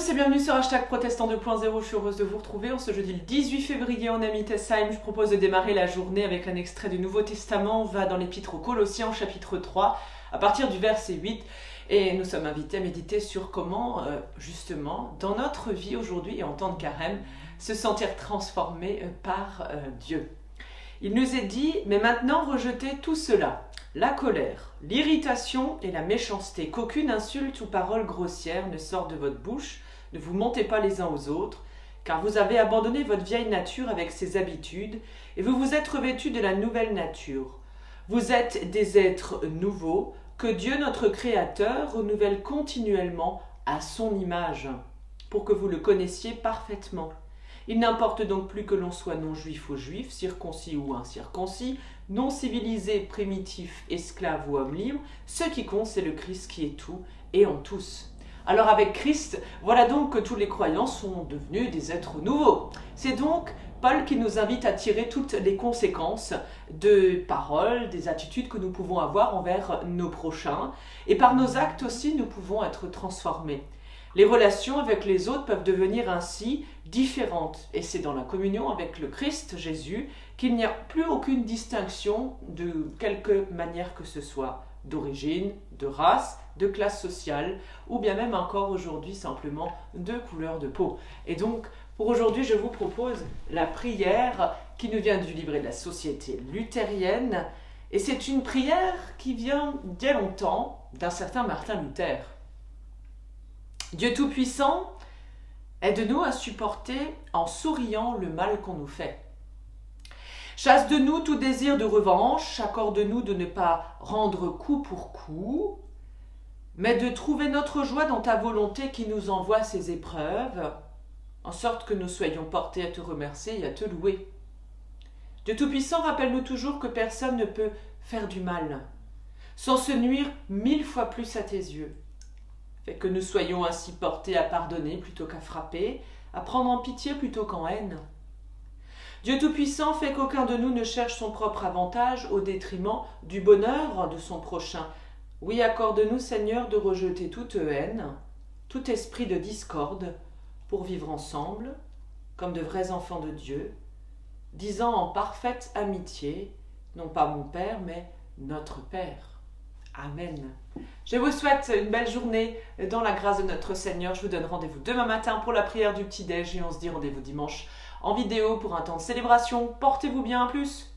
tous et bienvenue sur Hashtag Protestant 2.0, je suis heureuse de vous retrouver. En ce jeudi le 18 février en Ami Tessheim, je propose de démarrer la journée avec un extrait du Nouveau Testament. On va dans l'Épître aux Colossiens, chapitre 3, à partir du verset 8. Et nous sommes invités à méditer sur comment, justement, dans notre vie aujourd'hui et en temps de carême, se sentir transformé par Dieu. Il nous est dit, mais maintenant rejetez tout cela, la colère, l'irritation et la méchanceté, qu'aucune insulte ou parole grossière ne sorte de votre bouche, ne vous montez pas les uns aux autres, car vous avez abandonné votre vieille nature avec ses habitudes, et vous vous êtes revêtus de la nouvelle nature. Vous êtes des êtres nouveaux, que Dieu notre Créateur renouvelle continuellement à son image, pour que vous le connaissiez parfaitement. Il n'importe donc plus que l'on soit non-juif ou juif, circoncis ou incirconcis, non-civilisé, primitif, esclave ou homme libre. Ce qui compte, c'est le Christ qui est tout et en tous. Alors avec Christ, voilà donc que tous les croyants sont devenus des êtres nouveaux. C'est donc Paul qui nous invite à tirer toutes les conséquences de paroles, des attitudes que nous pouvons avoir envers nos prochains. Et par nos actes aussi, nous pouvons être transformés. Les relations avec les autres peuvent devenir ainsi différentes. Et c'est dans la communion avec le Christ Jésus qu'il n'y a plus aucune distinction de quelque manière que ce soit, d'origine, de race, de classe sociale, ou bien même encore aujourd'hui simplement de couleur de peau. Et donc, pour aujourd'hui, je vous propose la prière qui nous vient du livret de la Société luthérienne. Et c'est une prière qui vient d'il y a longtemps d'un certain Martin Luther. Dieu Tout-Puissant, aide-nous à supporter en souriant le mal qu'on nous fait. Chasse de nous tout désir de revanche, accorde-nous de ne pas rendre coup pour coup, mais de trouver notre joie dans ta volonté qui nous envoie ces épreuves, en sorte que nous soyons portés à te remercier et à te louer. Dieu Tout-Puissant, rappelle-nous toujours que personne ne peut faire du mal, sans se nuire 1000 fois plus à tes yeux. Fait que nous soyons ainsi portés à pardonner plutôt qu'à frapper, à prendre en pitié plutôt qu'en haine. Dieu Tout-Puissant fait qu'aucun de nous ne cherche son propre avantage au détriment du bonheur de son prochain. Oui, accorde-nous, Seigneur, de rejeter toute haine, tout esprit de discorde, pour vivre ensemble, comme de vrais enfants de Dieu, disant en parfaite amitié, non pas mon Père, mais notre Père. Amen. Je vous souhaite une belle journée dans la grâce de notre Seigneur. Je vous donne rendez-vous demain matin pour la prière du petit-déj et on se dit rendez-vous dimanche en vidéo pour un temps de célébration. Portez-vous bien, à plus.